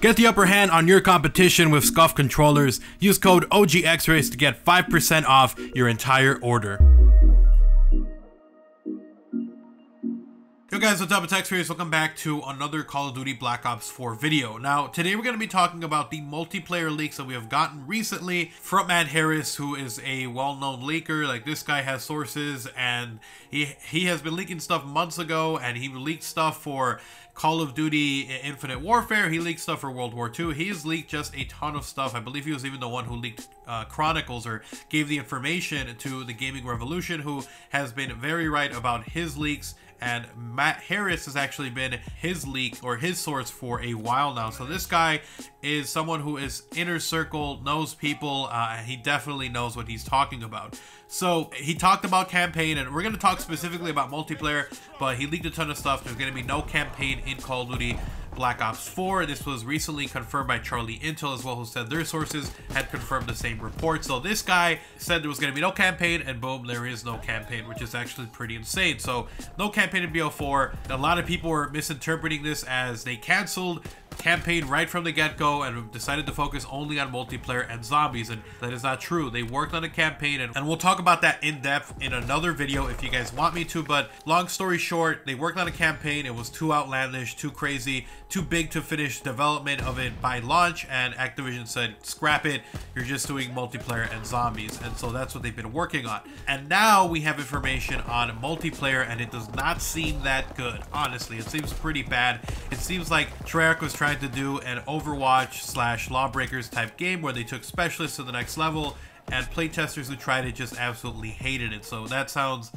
Get the upper hand on your competition with SCUF controllers. Use code OGXRAYZ to get 5% off your entire order. Yo guys, what's up? It's XRAYZ. Welcome back to another Call of Duty Black Ops 4 video. Now, today we're going to be talking about the multiplayer leaks that we have gotten recently from Matt Harris, who is a well-known leaker. Like, this guy has sources, and he has been leaking stuff months ago, and he leaked stuff for Call of Duty Infinite Warfare. He leaked stuff for World War II. He's leaked just a ton of stuff. I believe he was even the one who leaked Chronicles, or gave the information to the Gaming Revolution, who has been very right about his leaks. And Matt Harris has actually been his leak or his source for a while now. So this guy is someone who is inner circle, knows people, and he definitely knows what he's talking about. So he talked about campaign, and we're going to talk specifically about multiplayer, but he leaked a ton of stuff. There's going to be no campaign in Call of Duty Black Ops 4. This was recently confirmed by Charlie Intel as well, who said their sources had confirmed the same report. So this guy said there was going to be no campaign, and boom, there is no campaign, which is actually pretty insane. So no campaign in BO4. A lot of people were misinterpreting this as they canceled campaign right from the get-go and decided to focus only on multiplayer and zombies, and that is not true. They worked on a campaign, and we'll talk about that in depth in another video if you guys want me to. But long story short, they worked on a campaign. It was too outlandish, too crazy, too big to finish development of it by launch, and Activision said scrap it, you're just doing multiplayer and zombies. And so that's what they've been working on, and now we have information on multiplayer, and it does not seem that good. Honestly, it seems pretty bad. It seems like Treyarch was trying to do an Overwatch / Lawbreakers type game where they took specialists to the next level, and playtesters who tried it just absolutely hated it. So that sounds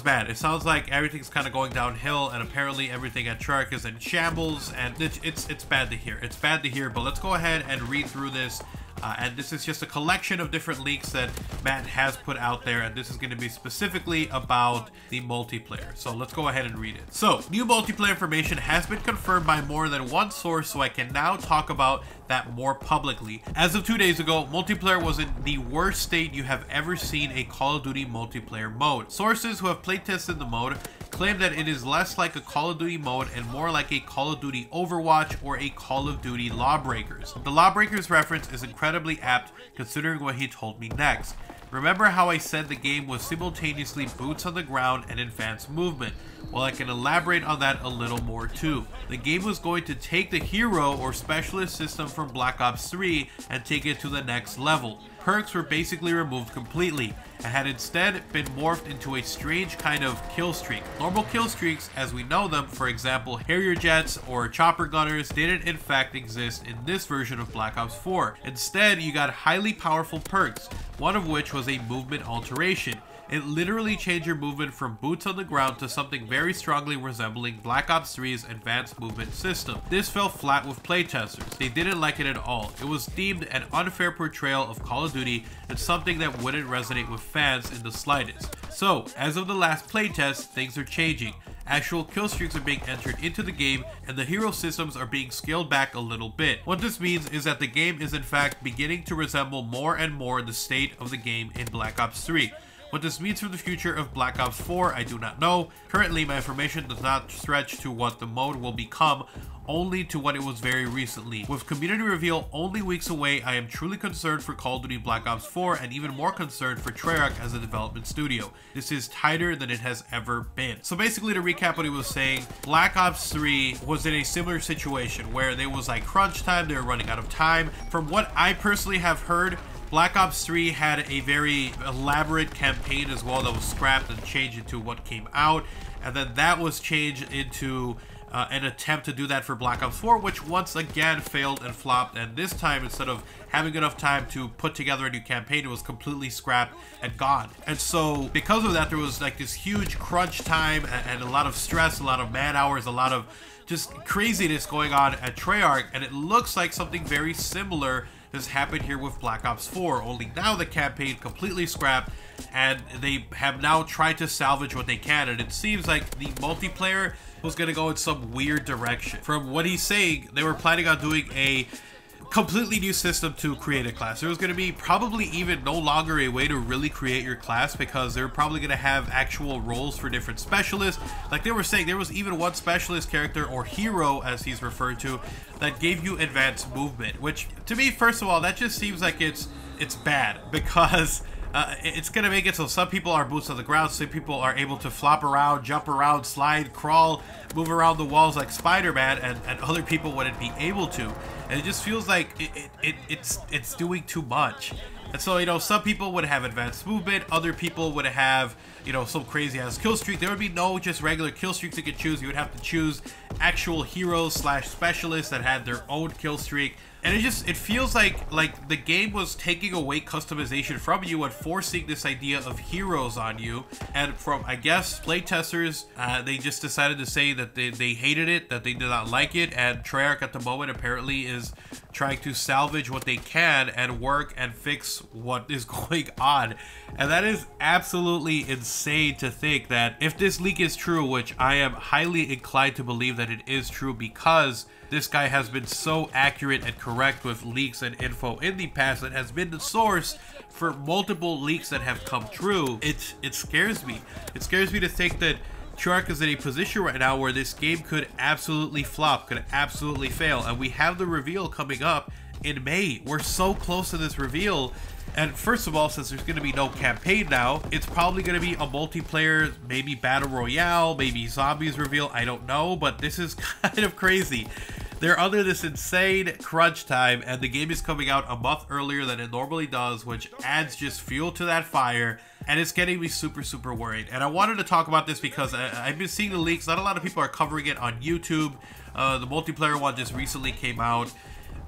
bad. It sounds like everything's kind of going downhill, and apparently everything at Treyarch is in shambles, and it's bad to hear. It's bad to hear, but let's go ahead and read through this. And this is just a collection of different leaks that Matt has put out there, and this is going to be specifically about the multiplayer. So let's go ahead and read it. So, new multiplayer information has been confirmed by more than one source, so I can now talk about that more publicly. As of 2 days ago, multiplayer was in the worst state you have ever seen a Call of Duty multiplayer mode. Sources who have playtested the mode claim that it is less like a Call of Duty mode and more like a Call of Duty Overwatch or a Call of Duty Lawbreakers. The Lawbreakers reference is incredibly apt considering what he told me next. Remember how I said the game was simultaneously boots on the ground and advanced movement? Well, I can elaborate on that a little more too. The game was going to take the hero or specialist system from Black Ops 3 and take it to the next level. Perks were basically removed completely and had instead been morphed into a strange kind of kill streak. Normal kill streaks as we know them, for example Harrier jets or chopper gunners, didn't in fact exist in this version of Black Ops 4. Instead, you got highly powerful perks, one of which was a movement alteration. It literally changed your movement from boots on the ground to something very strongly resembling Black Ops 3's advanced movement system. This fell flat with playtesters. They didn't like it at all. It was deemed an unfair portrayal of Call of Duty and something that wouldn't resonate with fans in the slightest. So, as of the last playtest, things are changing. Actual kill streaks are being entered into the game, and the hero systems are being scaled back a little bit. What this means is that the game is in fact beginning to resemble more and more the state of the game in Black Ops 3. What this means for the future of Black Ops 4, I do not know. Currently, my information does not stretch to what the mode will become, only to what it was very recently. With community reveal only weeks away, I am truly concerned for Call of Duty Black Ops 4 and even more concerned for Treyarch as a development studio. This is tighter than it has ever been. So basically, to recap what he was saying, Black Ops 3 was in a similar situation where there was like crunch time, they were running out of time. From what I personally have heard, Black Ops 3 had a very elaborate campaign as well that was scrapped and changed into what came out, and then that was changed into an attempt to do that for Black Ops 4, which once again failed and flopped, and this time, instead of having enough time to put together a new campaign, it was completely scrapped and gone. And so because of that, there was like this huge crunch time and a lot of stress, a lot of man hours, a lot of just craziness going on at Treyarch, and it looks like something very similar has happened here with Black Ops 4, only now the campaign completely scrapped, and they have now tried to salvage what they can, and it seems like the multiplayer was going to go in some weird direction. From what he's saying, they were planning on doing a completely new system to create a class. There was going to be probably even no longer a way to really create your class, because they're probably going to have actual roles for different specialists. Like they were saying, there was even one specialist character, or hero as he's referred to, that gave you advanced movement, which to me, first of all, that just seems like it's bad, because it's gonna make it so some people are boots on the ground, some people are able to flop around, jump around, slide, crawl, move around the walls like Spider-Man, and other people wouldn't be able to. And it just feels like it's doing too much. And so, you know, some people would have advanced movement, other people would have, you know, some crazy ass kill streak. There would be no just regular kill streaks you could choose. You would have to choose actual heroes / specialists that had their own kill streak. And it feels like the game was taking away customization from you and forcing this idea of heroes on you. And from, I guess, playtesters, they just decided to say that they hated it, that they did not like it. And Treyarch at the moment apparently is trying to salvage what they can and work and fix what is going on. And that is absolutely insane to think that if this leak is true, which I am highly inclined to believe that it is true, because this guy has been so accurate and correct with leaks and info in the past, and has been the source for multiple leaks that have come true. It scares me. It scares me to think that Treyarch is in a position right now where this game could absolutely flop, could absolutely fail. And we have the reveal coming up in May. We're so close to this reveal. And first of all, since there's going to be no campaign now, it's probably going to be a multiplayer, maybe battle royale, maybe zombies reveal. I don't know, but this is kind of crazy. They're under this insane crunch time, and the game is coming out a month earlier than it normally does, which adds just fuel to that fire, and it's getting me super, super worried. And I wanted to talk about this because I've been seeing the leaks. Not a lot of people are covering it on YouTube. The multiplayer one just recently came out.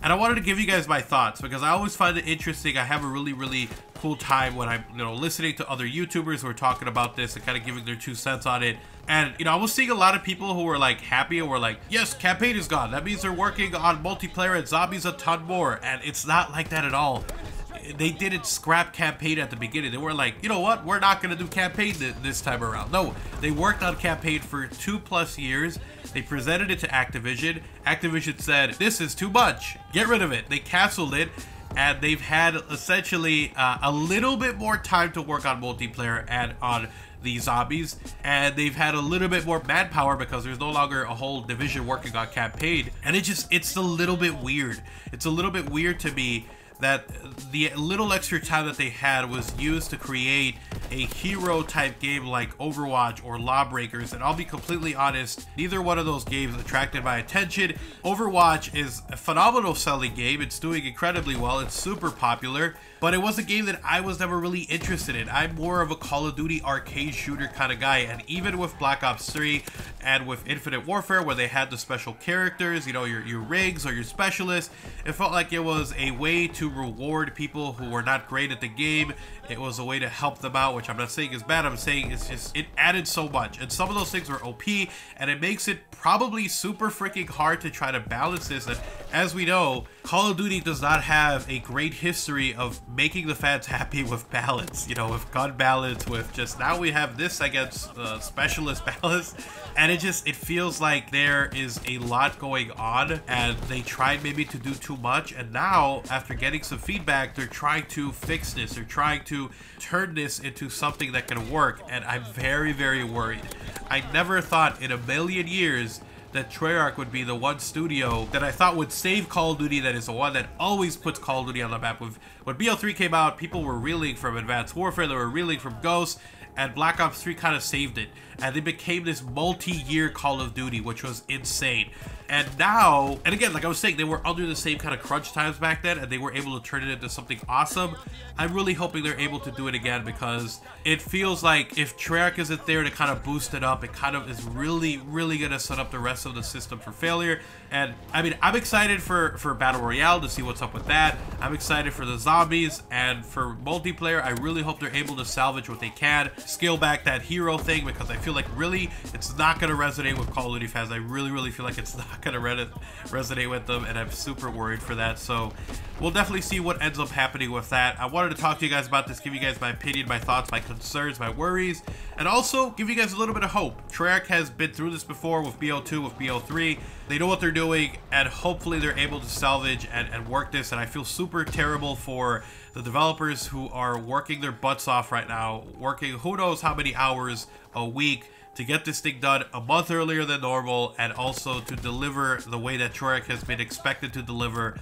And I wanted to give you guys my thoughts, because I always find it interesting. I have a really, really cool time when I'm, listening to other YouTubers who are talking about this and kind of giving their 2 cents on it. And, I was seeing a lot of people who were like happy and were like, yes, campaign is gone. That means they're working on multiplayer and zombies a ton more. And it's not like that at all. They didn't scrap campaign at the beginning. They were like, you know what? We're not going to do campaign this time around. No, they worked on campaign for 2+ years. They presented it to Activision. Activision said, this is too much. Get rid of it. They canceled it. And they've had essentially a little bit more time to work on multiplayer and on the zombies. And they've had a little bit more manpower because there's no longer a whole division working on campaign. And it's a little bit weird. It's a little bit weird to me that the little extra time that they had was used to create a hero type game like Overwatch or Lawbreakers. And I'll be completely honest, neither one of those games attracted my attention. Overwatch is a phenomenal selling game. It's doing incredibly well. It's super popular, but it was a game that I was never really interested in. I'm more of a Call of Duty arcade shooter kind of guy. And even with Black Ops 3 and with Infinite Warfare, where they had the special characters, your rigs or your specialists, it felt like it was a way to reward people who were not great at the game. It was a way to help them out, which I'm not saying is bad. I'm saying it's just, it added so much. And some of those things were OP, and it makes it probably super freaking hard to try to balance this. And as we know, Call of Duty does not have a great history of making the fans happy with balance, with gun balance, with just, now we have this against specialist balance. And it feels like there is a lot going on, and they tried maybe to do too much. And now, after getting some feedback, they're trying to fix this. They're trying to turn this into something that can work. And I'm very, very worried. I never thought in a million years that Treyarch would be the one studio that I thought would save Call of Duty, that is the one that always puts Call of Duty on the map. When BO3 came out, people were reeling from Advanced Warfare, they were reeling from Ghost, and Black Ops 3 kind of saved it. And they became this multi-year Call of Duty, which was insane. And now, and again, like I was saying, they were under the same kind of crunch times back then, and they were able to turn it into something awesome. I'm really hoping they're able to do it again, because it feels like if Treyarch isn't there to kind of boost it up, it kind of is really, really going to set up the rest of the system for failure. And I mean, I'm excited for Battle Royale to see what's up with that. I'm excited for the zombies, and for multiplayer, I really hope they're able to salvage what they can, scale back that hero thing, because I feel like really it's not going to resonate with Call of Duty fans. I really, really feel like it's not gonna resonate with them, and I'm super worried for that. So we'll definitely see what ends up happening with that. I wanted to talk to you guys about this, give you guys my opinion, my thoughts, my concerns, my worries, and also give you guys a little bit of hope. Treyarch has been through this before with BO2, with BO3. They know what they're doing, and hopefully they're able to salvage and work this. And I feel super terrible for the developers who are working their butts off right now, working who knows how many hours a week to get this thing done a month earlier than normal, and also to deliver the way that Treyarch has been expected to deliver.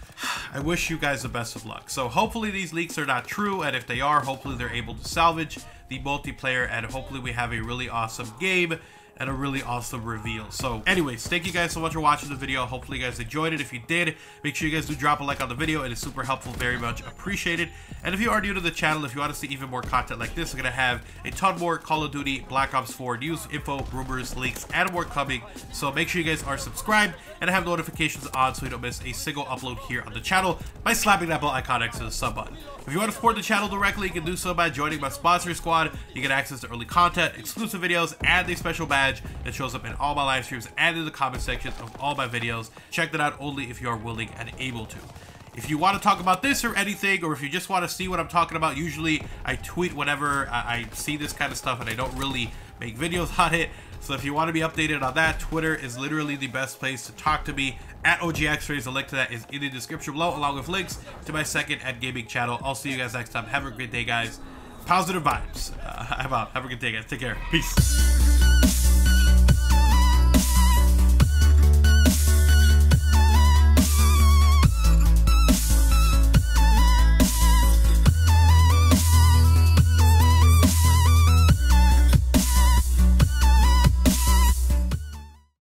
I wish you guys the best of luck. So hopefully these leaks are not true, and if they are, hopefully they're able to salvage the multiplayer, and hopefully we have a really awesome game and a really awesome reveal. So anyways, thank you guys so much for watching the video. Hopefully you guys enjoyed it. If you did, make sure you guys do drop a like on the video. It is super helpful, very much appreciated. And if you are new to the channel, if you want to see even more content like this, we're gonna have a ton more Call of Duty Black Ops 4 news, info, rumors, leaks, and more coming. So make sure you guys are subscribed and have notifications on so you don't miss a single upload here on the channel by slapping that bell icon next to the sub button. If you want to support the channel directly, you can do so by joining my sponsor squad. You get access to early content, exclusive videos, and a special badge that shows up in all my live streams and in the comment sections of all my videos. Check that out only if you are willing and able to. If you want to talk about this or anything, or if you just want to see what I'm talking about, usually I tweet whenever I see this kind of stuff, and I don't really make videos on it. So if you want to be updated on that, Twitter is literally the best place to talk to me, at OGXRAYZ. The link to that is in the description below, along with links to my second and gaming channel. I'll see you guys next time. Have a great day, guys. Positive vibes. I'm out. Have a good day, guys. Take care. Peace.